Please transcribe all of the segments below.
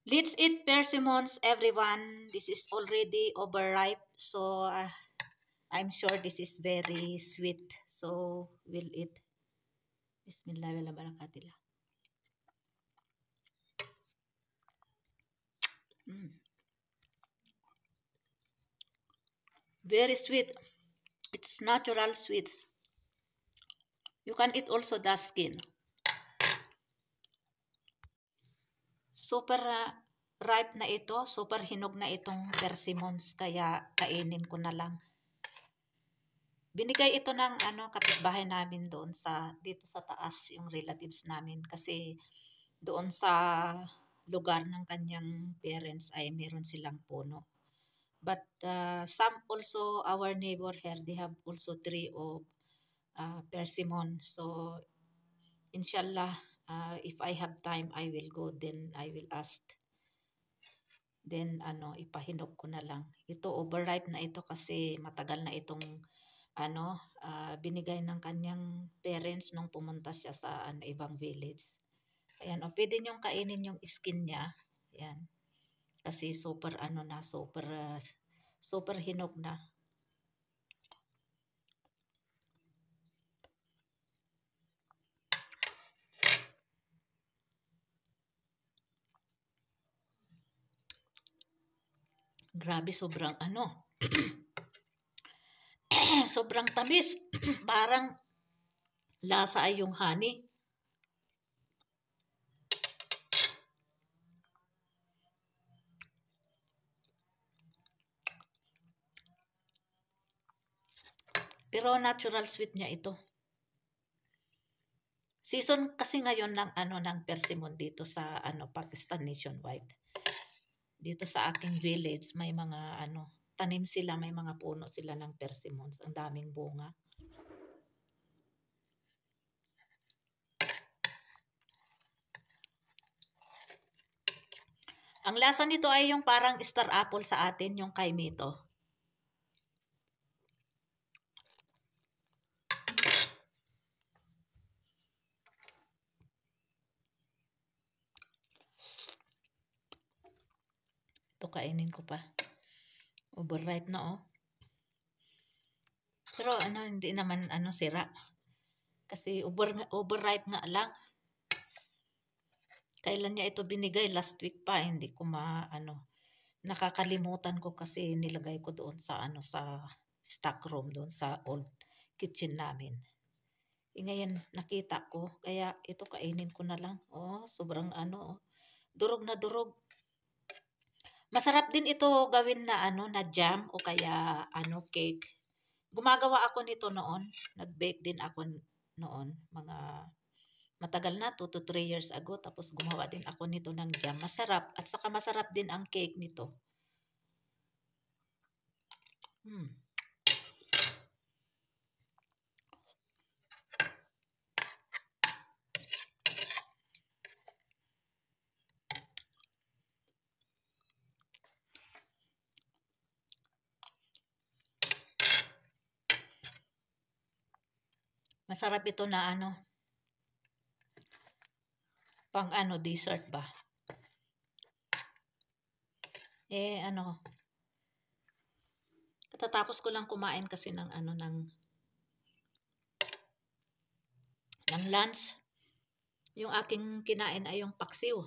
Let's eat persimmons, everyone. This is already overripe, so I'm sure this is very sweet. So we'll eat. Bismillah, wala barakatila. Very sweet. It's natural sweet. You can eat also the skin. Super ripe na ito. Super hinog na itong persimmons. Kaya kainin ko na lang. Binigay ito ng kapitbahay namin doon dito sa taas, yung relatives namin. Kasi doon sa lugar ng kanyang parents ay meron silang puno. But some also, our neighbor here, they have also tree of persimmon. So, inshallah, if I have time, I will go. Then I will ask. Then, ipahinog ko na lang. Ito, overripe na ito kasi matagal na itong, binigay ng kanyang parents nung pumunta siya sa ibang village. Ayan, pwede niyong kainin yung skin niya. Ayan. Kasi super, super hinog na. Grabe, sobrang sobrang tamis. Parang lasa ay yung honey. Pero natural sweet niya ito. Season kasi ngayon ng ng persimmon dito sa Pakistan nationwide. Dito sa aking village may mga tanim sila, may mga puno sila ng persimmons. Ang daming bunga. Ang lasa nito ay yung parang star apple sa atin, yung kaimito. Ito kainin ko pa. Overripe na Pero hindi naman sira. Kasi overripe nga lang. Kailan niya ito binigay? Last week pa. Hindi ko nakakalimutan ko kasi nilagay ko doon sa sa stock room doon sa old kitchen namin. Ngayon nakita ko, kaya ito kainin ko na lang. Sobrang durog na durog. Masarap din ito gawin na na jam o kaya cake. Gumagawa ako nito noon. Nag-bake din ako noon, mga matagal na, 2 to 3 years ago. Tapos gumawa din ako nito ng jam. Masarap. At saka masarap din ang cake nito. Masarap ito na pang dessert ba? Katatapos ko lang kumain kasi ng ng lunch. Yung aking kinain ay yung paksiw.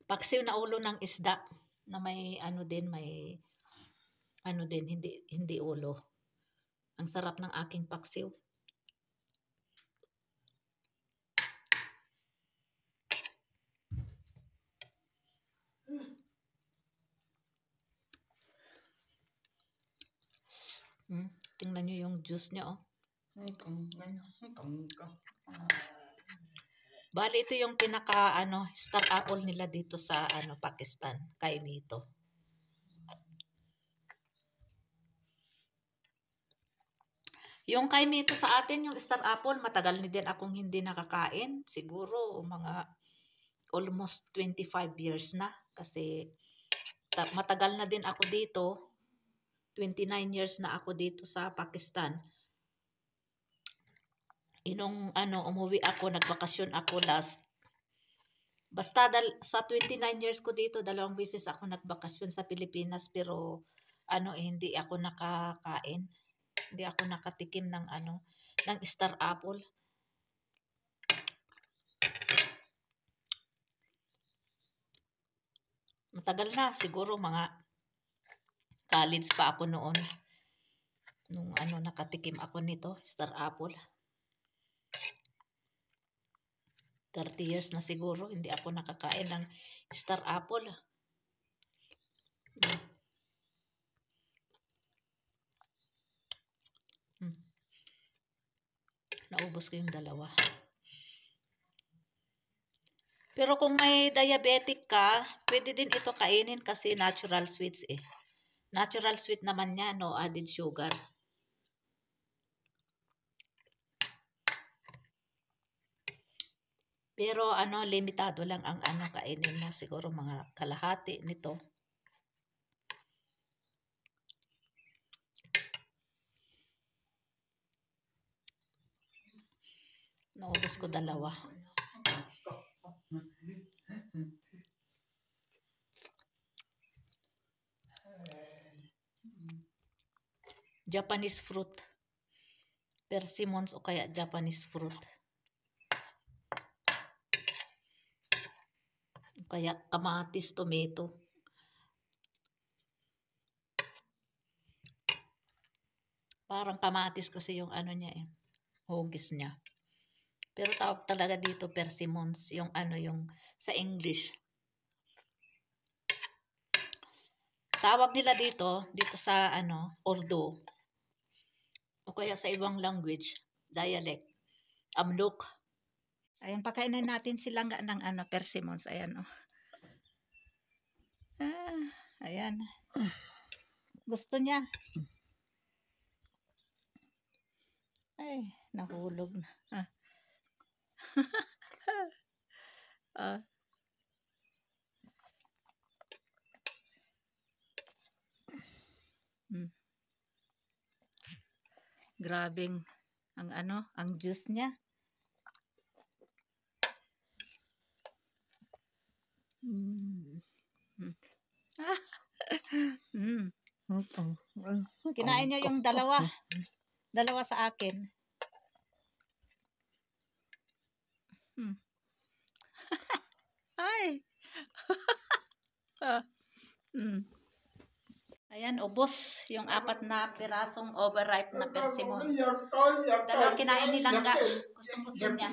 Paksiw na ulo ng isda na may din hindi ulo. Ang sarap ng aking paksiw. Tingnan nyo yung juice niya Bali ito yung pinaka star apple nila dito sa Pakistan, kaimito. Yung kaimito sa atin, yung star apple, matagal na din akong hindi nakakain. Siguro mga almost 25 years na kasi matagal na din ako dito. 29 years na ako dito sa Pakistan. Inong umuwi ako, nagbakasyon ako last Basta sa 29 years ko dito, 2 beses ako nagbakasyon sa Pilipinas, pero hindi ako nakakain. Hindi ako nakatikim ng ng star apple. Matagal na, siguro mga college pa ako noon. Nung nakatikim ako nito, star apple. 30 years na siguro, hindi ako nakakain ng star apple. Naubos ko yung 2. Pero kung may diabetic ka, pwede din ito kainin kasi natural sweets eh. Natural sweet naman niya, no added sugar. Pero limitado lang ang kainin mo, siguro mga kalahati nito. Naubos ko 2. Japanese fruit. Persimmons o kaya Japanese fruit. O kaya kamatis, tomato. Parang kamatis kasi yung niya eh. Hugis niya. Pero tawag talaga dito persimmons, yung yung sa English. Tawag nila dito sa Urdu. O kaya sa ibang language, dialect, amluk. Ayan, pakainin natin sila ng persimmons. Ayan, oh. Ayan. Gusto niya. Ay, nahulog na. Grabing ang juice niya. Kinain niya yung 2. 2 sa akin. Ay. Ayan, ubos yung 4 na pirasong overripe na persimmon. 2 kinain ni Langga. Gustong-gusto niya.